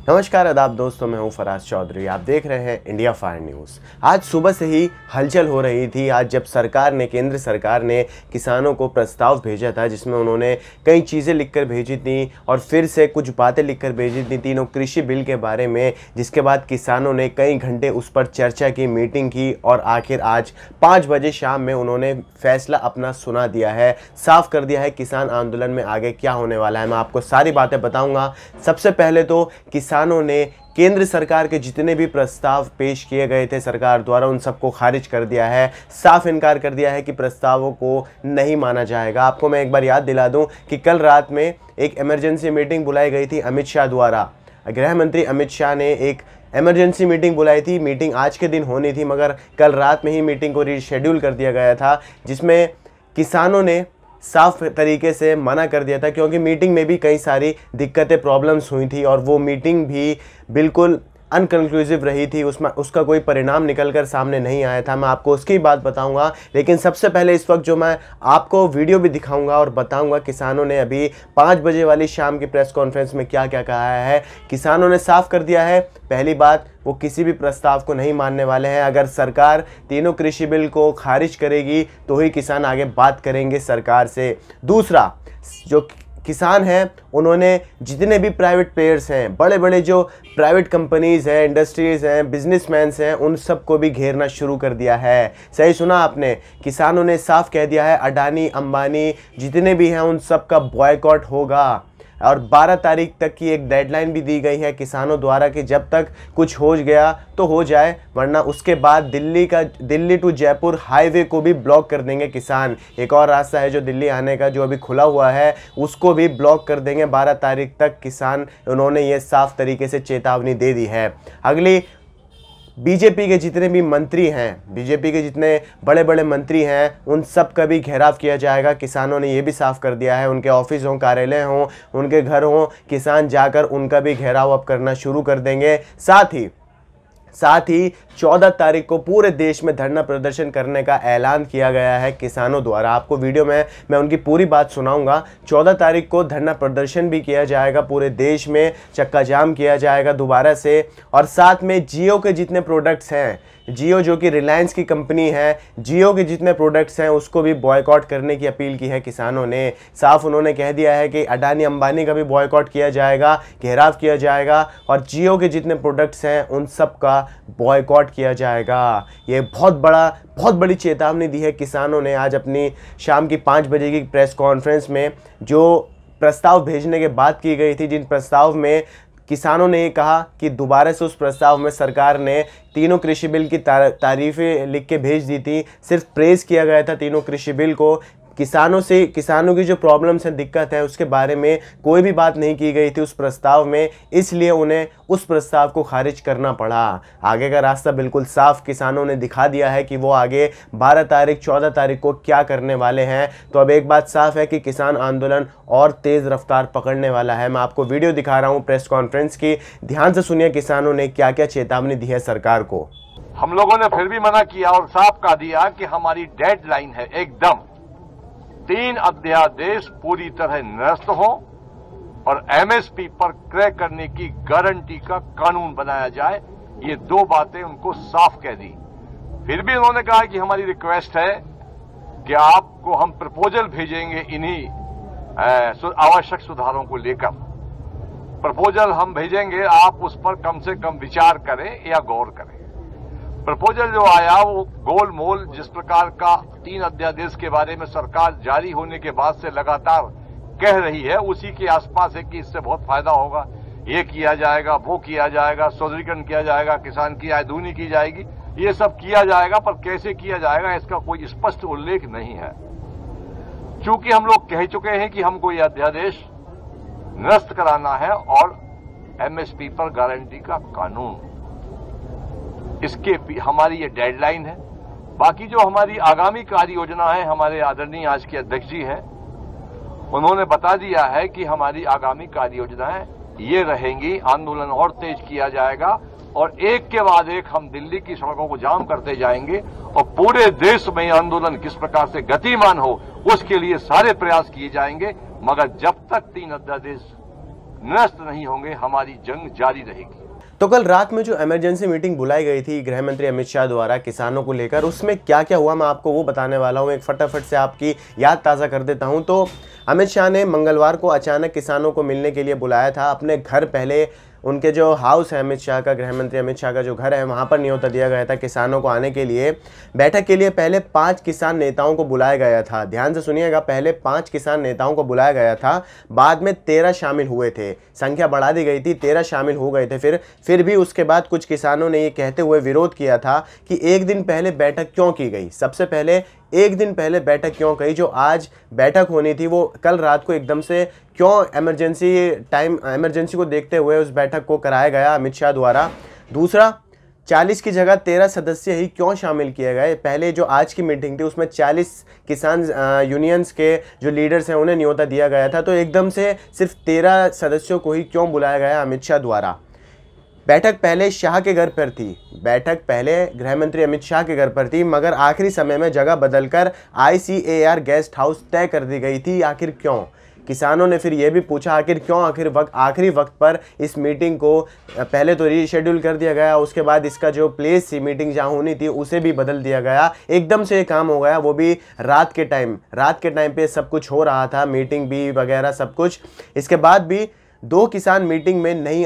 नमस्कार आदाब दोस्तों, मैं हूं फराज चौधरी। आप देख रहे हैं इंडिया फायर न्यूज़। आज सुबह से ही हलचल हो रही थी। आज जब केंद्र सरकार ने किसानों को प्रस्ताव भेजा था, जिसमें उन्होंने कई चीज़ें लिखकर भेजी थी और फिर से कुछ बातें लिखकर भेजी थी तीनों कृषि बिल के बारे में, जिसके बाद किसानों ने कई घंटे उस पर चर्चा की, मीटिंग की और आखिर आज 5 बजे शाम में उन्होंने फैसला अपना सुना दिया है, साफ कर दिया है किसान आंदोलन में आगे क्या होने वाला है। मैं आपको सारी बातें बताऊंगा। सबसे पहले तो किसानों ने केंद्र सरकार के जितने भी प्रस्ताव पेश किए गए थे सरकार द्वारा, उन सबको खारिज कर दिया है। साफ इनकार कर दिया है कि प्रस्तावों को नहीं माना जाएगा। आपको मैं एक बार याद दिला दूं कि कल रात में एक इमरजेंसी मीटिंग बुलाई गई थी अमित शाह द्वारा। गृह मंत्री अमित शाह ने एक इमरजेंसी मीटिंग बुलाई थी। मीटिंग आज के दिन होनी थी, मगर कल रात में ही मीटिंग को रीशेड्यूल कर दिया गया था, जिसमें किसानों ने साफ तरीके से मना कर दिया था, क्योंकि मीटिंग में भी कई सारी दिक्कतें, प्रॉब्लम्स हुई थी और वो मीटिंग भी बिल्कुल अनकंक्लूसिव रही थी। उसका कोई परिणाम निकल कर सामने नहीं आया था। मैं आपको उसकी बात बताऊंगा, लेकिन सबसे पहले इस वक्त जो मैं आपको वीडियो भी दिखाऊंगा और बताऊंगा किसानों ने अभी 5 बजे वाली शाम की प्रेस कॉन्फ्रेंस में क्या क्या कहा है। किसानों ने साफ कर दिया है, पहली बात, वो किसी भी प्रस्ताव को नहीं मानने वाले हैं। अगर सरकार तीनों कृषि बिल को खारिज करेगी तो ही किसान आगे बात करेंगे सरकार से। दूसरा, जो किसान हैं उन्होंने जितने भी प्राइवेट प्लेयर्स हैं, बड़े बड़े जो प्राइवेट कंपनीज़ हैं, इंडस्ट्रीज़ हैं, बिजनेसमैन्स हैं, उन सबको भी घेरना शुरू कर दिया है। सही सुना आपने, किसानों ने साफ कह दिया है अडानी अंबानी जितने भी हैं उन सब का बॉयकॉट होगा। और 12 तारीख तक की एक डेडलाइन भी दी गई है किसानों द्वारा कि जब तक कुछ हो गया तो हो जाए, वरना उसके बाद दिल्ली टू जयपुर हाईवे को भी ब्लॉक कर देंगे किसान। एक और रास्ता है जो दिल्ली आने का, जो अभी खुला हुआ है, उसको भी ब्लॉक कर देंगे 12 तारीख तक किसान। उन्होंने ये साफ तरीके से चेतावनी दे दी है। अगली, बीजेपी के जितने भी मंत्री हैं, बीजेपी के जितने बड़े बड़े मंत्री हैं, उन सब का भी घेराव किया जाएगा। किसानों ने ये भी साफ कर दिया है, उनके ऑफिस हों, कार्यालय हों, उनके घर हों, किसान जाकर उनका भी घेराव अब करना शुरू कर देंगे। साथ ही 14 तारीख को पूरे देश में धरना प्रदर्शन करने का ऐलान किया गया है किसानों द्वारा। आपको वीडियो में मैं उनकी पूरी बात सुनाऊंगा। 14 तारीख को धरना प्रदर्शन भी किया जाएगा, पूरे देश में चक्का जाम किया जाएगा दोबारा से। और साथ में जियो के जितने प्रोडक्ट्स हैं, जियो जो कि रिलायंस की कंपनी है, जियो के जितने प्रोडक्ट्स हैं उसको भी बॉयकॉट करने की अपील की है किसानों ने। साफ उन्होंने कह दिया है कि अडानी अंबानी का भी बॉयकॉट किया जाएगा, घेराव किया जाएगा और जियो के जितने प्रोडक्ट्स हैं उन सब का बॉयकॉट किया जाएगा। ये बहुत बड़ी चेतावनी दी है किसानों ने आज अपनी शाम की 5 बजे की प्रेस कॉन्फ्रेंस में। जो प्रस्ताव भेजने के बाद की गई थी, जिन प्रस्ताव में किसानों ने ये कहा कि दोबारा से उस प्रस्ताव में सरकार ने तीनों कृषि बिल की तारीफें लिख के भेज दी थी। सिर्फ प्रेज़ किया गया था तीनों कृषि बिल को। किसानों की जो प्रॉब्लम्स हैं, दिक्कत है, उसके बारे में कोई भी बात नहीं की गई थी उस प्रस्ताव में, इसलिए उन्हें उस प्रस्ताव को खारिज करना पड़ा। आगे का रास्ता बिल्कुल साफ किसानों ने दिखा दिया है कि वो आगे 12 तारीख 14 तारीख को क्या करने वाले हैं। तो अब एक बात साफ है कि किसान आंदोलन और तेज़ रफ्तार पकड़ने वाला है। मैं आपको वीडियो दिखा रहा हूँ प्रेस कॉन्फ्रेंस की, ध्यान से सुनिए किसानों ने क्या क्या चेतावनी दी है सरकार को। हम लोगों ने फिर भी मना किया और साफ कह दिया कि हमारी डेडलाइन है एकदम 3 अध्यादेश पूरी तरह निरस्त हो और एमएसपी पर क्रय करने की गारंटी का कानून बनाया जाए। ये 2 बातें उनको साफ कह दी। फिर भी उन्होंने कहा कि हमारी रिक्वेस्ट है कि आपको हम प्रपोजल भेजेंगे इन्हीं आवश्यक सुधारों को लेकर। प्रपोजल हम भेजेंगे, आप उस पर कम से कम विचार करें या गौर करें। प्रपोजल जो आया वो गोल मोल जिस प्रकार का 3 अध्यादेश के बारे में सरकार जारी होने के बाद से लगातार कह रही है, उसी के आसपास है कि इससे बहुत फायदा होगा, ये किया जाएगा, वो किया जाएगा, सौदरीकरण किया जाएगा, किसान की आय दूनी की जाएगी, ये सब किया जाएगा, पर कैसे किया जाएगा इसका कोई स्पष्ट उल्लेख नहीं है। चूंकि हम लोग कह चुके हैं कि हमको ये अध्यादेश निरस्त कराना है और एमएसपी पर गारंटी का कानून, इसके हमारी ये डेडलाइन है। बाकी जो हमारी आगामी कार्य योजना है, हमारे आदरणीय आज के अध्यक्ष जी हैं, उन्होंने बता दिया है कि हमारी आगामी कार्य योजनाएं ये रहेंगी। आंदोलन और तेज किया जाएगा और एक के बाद एक हम दिल्ली की सड़कों को जाम करते जाएंगे और पूरे देश में आंदोलन किस प्रकार से गतिमान हो उसके लिए सारे प्रयास किए जाएंगे। मगर जब तक 3 अध्यादेश निरस्त नहीं होंगे, हमारी जंग जारी रहेगी। तो कल रात में जो इमरजेंसी मीटिंग बुलाई गई थी गृह मंत्री अमित शाह द्वारा किसानों को लेकर, उसमें क्या क्या हुआ मैं आपको वो बताने वाला हूँ। एक फटाफट से आपकी याद ताज़ा कर देता हूँ। तो अमित शाह ने मंगलवार को अचानक किसानों को मिलने के लिए बुलाया था अपने घर। पहले उनके जो हाउस है अमित शाह का, गृह मंत्री अमित शाह का जो घर है, वहाँ पर न्योता दिया गया था किसानों को आने के लिए। बैठक के लिए पहले 5 किसान नेताओं को बुलाया गया था। ध्यान से सुनिएगा, पहले 5 किसान नेताओं को बुलाया गया था, बाद में 13 शामिल हुए थे। संख्या बढ़ा दी गई थी, 13 शामिल हो गए थे। फिर भी उसके बाद कुछ किसानों ने ये कहते हुए विरोध किया था कि एक दिन पहले बैठक क्यों की गई। सबसे पहले एक दिन पहले बैठक क्यों कही? जो आज बैठक होनी थी वो कल रात को एकदम से क्यों इमरजेंसी को देखते हुए उस बैठक को कराया गया अमित शाह द्वारा? दूसरा, 40 की जगह 13 सदस्य ही क्यों शामिल किए गए? पहले जो आज की मीटिंग थी उसमें 40 किसान यूनियंस के जो लीडर्स हैं उन्हें न्योता दिया गया था, तो एकदम से सिर्फ 13 सदस्यों को ही क्यों बुलाया गया अमित शाह द्वारा? बैठक पहले शाह के घर पर थी, बैठक पहले गृह मंत्री अमित शाह के घर पर थी, मगर आखिरी समय में जगह बदलकर ICAR गेस्ट हाउस तय कर दी गई थी। आखिर क्यों? किसानों ने फिर यह भी पूछा आखिर क्यों आखिरी वक्त पर इस मीटिंग को पहले तो रीशेड्यूल कर दिया गया, उसके बाद इसका जो प्लेस थी मीटिंग जहां होनी थी उसे भी बदल दिया गया। एकदम से ये काम हो गया, वो भी रात के टाइम पे सब कुछ हो रहा था, मीटिंग भी वगैरह सब कुछ। इसके बाद भी 2 किसान मीटिंग में नहीं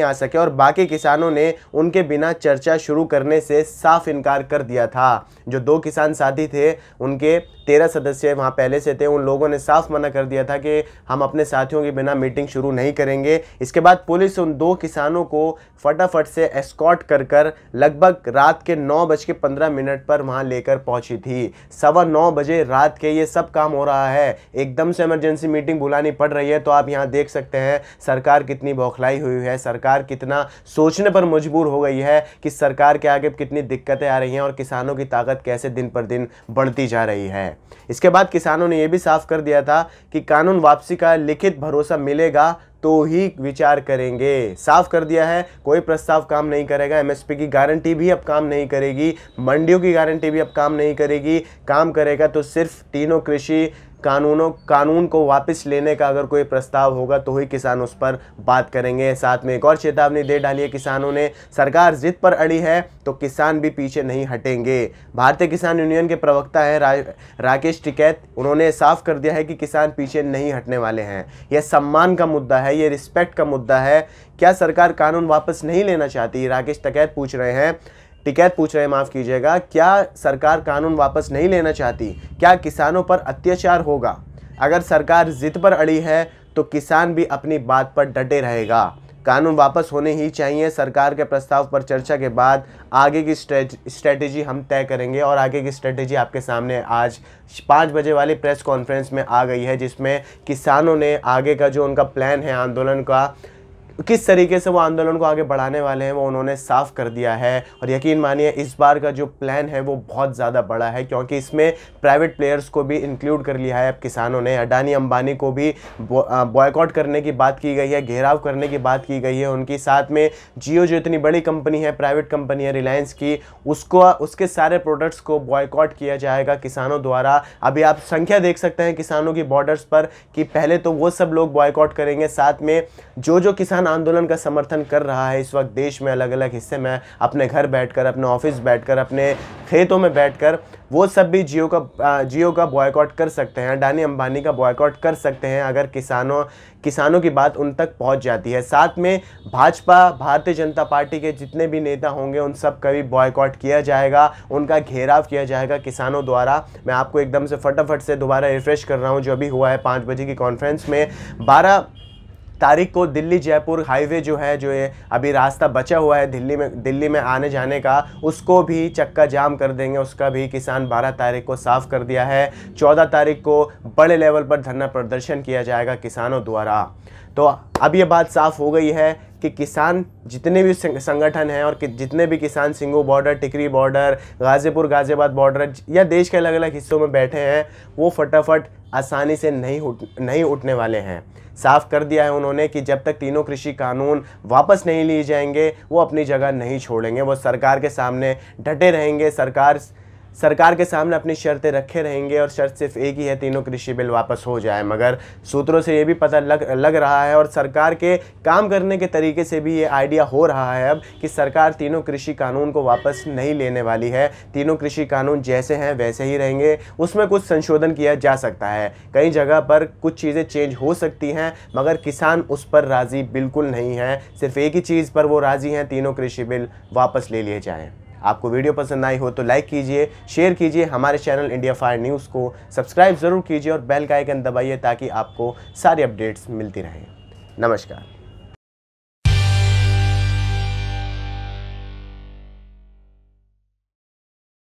आ सके और बाकी किसानों ने उनके बिना चर्चा शुरू करने से साफ इनकार कर दिया था। जो 2 किसान साथी थे, उनके 13 सदस्य वहाँ पहले से थे, उन लोगों ने साफ मना कर दिया था कि हम अपने साथियों के बिना मीटिंग शुरू नहीं करेंगे। इसके बाद पुलिस उन 2 किसानों को फटाफट से एस्कॉर्ट कर लगभग रात के 9:15 पर वहाँ लेकर पहुंची थी। 9:15 बजे रात के ये सब काम हो रहा है, एकदम से इमरजेंसी मीटिंग बुलानी पड़ रही है। तो आप यहाँ देख सकते हैं सरकार कितनी बौखलाई हुई है, सरकार कितना सोचने पर मजबूर हो गई है कि सरकार के आगे कितनी दिक्कतें आ रही हैं और किसानों की ताकत कैसे दिन पर दिन बढ़ती जा रही है। इसके बाद किसानों ने यह भी साफ कर दिया था कि कानून वापसी का लिखित भरोसा मिलेगा तो ही विचार करेंगे। साफ कर दिया है, कोई प्रस्ताव काम नहीं करेगा। MSP की गारंटी भी अब काम नहीं करेगी, मंडियों की गारंटी भी अब काम नहीं करेगी। काम करेगा तो सिर्फ तीनों कृषि कानून को वापस लेने का अगर कोई प्रस्ताव होगा तो ही किसान उस पर बात करेंगे। साथ में एक और चेतावनी दे डाली है किसानों ने, सरकार जिद पर अड़ी है तो किसान भी पीछे नहीं हटेंगे। भारतीय किसान यूनियन के प्रवक्ता है राकेश टिकैत, उन्होंने साफ कर दिया है कि किसान पीछे नहीं हटने वाले हैं। यह सम्मान का मुद्दा है, ये रिस्पेक्ट का मुद्दा है। क्या सरकार कानून वापस नहीं लेना चाहती? राकेश टिकैत पूछ रहे हैं, माफ़ कीजिएगा, क्या सरकार कानून वापस नहीं लेना चाहती? क्या किसानों पर अत्याचार होगा? अगर सरकार जिद पर अड़ी है तो किसान भी अपनी बात पर डटे रहेगा। कानून वापस होने ही चाहिए। सरकार के प्रस्ताव पर चर्चा के बाद आगे की स्ट्रेटेजी हम तय करेंगे और आगे की स्ट्रेटेजी आपके सामने आज 5 बजे वाली प्रेस कॉन्फ्रेंस में आ गई है, जिसमें किसानों ने आगे का जो उनका प्लान है आंदोलन का, किस तरीके से वो आंदोलन को आगे बढ़ाने वाले हैं, वो उन्होंने साफ कर दिया है। और यकीन मानिए इस बार का जो प्लान है वो बहुत ज़्यादा बड़ा है, क्योंकि इसमें प्राइवेट प्लेयर्स को भी इंक्लूड कर लिया है अब किसानों ने। अडानी अंबानी को भी बॉयकॉट करने की बात की गई है, घेराव करने की बात की गई है उनकी। साथ में जियो जो इतनी बड़ी कंपनी है, प्राइवेट कंपनी है रिलायंस की, उसके सारे प्रोडक्ट्स को बॉयकॉट किया जाएगा किसानों द्वारा। अभी आप संख्या देख सकते हैं किसानों की बॉर्डर्स पर कि पहले तो वो सब लोग बॉयकॉट करेंगे। साथ में जो किसान आंदोलन का समर्थन कर रहा है इस वक्त देश में अलग अलग हिस्से में, अपने घर बैठकर, अपने ऑफिस बैठकर, अपने खेतों में बैठकर, वो सब भी जियो का बॉयकॉट कर सकते हैं, अडानी अंबानी का बॉयकॉट कर सकते हैं अगर किसानों की बात उन तक पहुंच जाती है। साथ में भाजपा, भारतीय जनता पार्टी के जितने भी नेता होंगे उन सब का भी बॉयकॉट किया जाएगा, उनका घेराव किया जाएगा किसानों द्वारा। मैं आपको एकदम से फटाफट से दोबारा रिफ्रेश कर रहा हूं जो अभी हुआ है 5 बजे की कॉन्फ्रेंस में। 12 तारीख को दिल्ली जयपुर हाईवे जो है अभी रास्ता बचा हुआ है दिल्ली में आने जाने का, उसको भी चक्का जाम कर देंगे, उसका भी किसान 12 तारीख को साफ कर दिया है। 14 तारीख को बड़े लेवल पर धरना प्रदर्शन किया जाएगा किसानों द्वारा। तो अब ये बात साफ हो गई है कि किसान जितने भी संगठन हैं और जितने भी किसान सिंगू बॉर्डर, टिकरी बॉर्डर, गाज़ियाबाद बॉर्डर या देश के अलग अलग हिस्सों में बैठे हैं, वो फटाफट आसानी से नहीं उठने वाले हैं। साफ कर दिया है उन्होंने कि जब तक तीनों कृषि कानून वापस नहीं लिए जाएंगे वो अपनी जगह नहीं छोड़ेंगे, वो सरकार के सामने डटे रहेंगे। सरकार के सामने अपनी शर्तें रखे रहेंगे और शर्त सिर्फ एक ही है, तीनों कृषि बिल वापस हो जाए। मगर सूत्रों से ये भी पता लग रहा है और सरकार के काम करने के तरीके से भी ये आइडिया हो रहा है अब कि सरकार तीनों कृषि कानून को वापस नहीं लेने वाली है। तीनों कृषि कानून जैसे हैं वैसे ही रहेंगे, उसमें कुछ संशोधन किया जा सकता है, कई जगह पर कुछ चीज़ें चेंज हो सकती हैं, मगर किसान उस पर राज़ी बिल्कुल नहीं है। सिर्फ एक ही चीज़ पर वो राज़ी हैं, तीनों कृषि बिल वापस ले लिए जाएँ। आपको वीडियो पसंद आई हो तो लाइक कीजिए, शेयर कीजिए, हमारे चैनल इंडिया फायर न्यूज़ को सब्सक्राइब ज़रूर कीजिए और बेल का आइकन दबाइए ताकि आपको सारी अपडेट्स मिलती रहें। नमस्कार।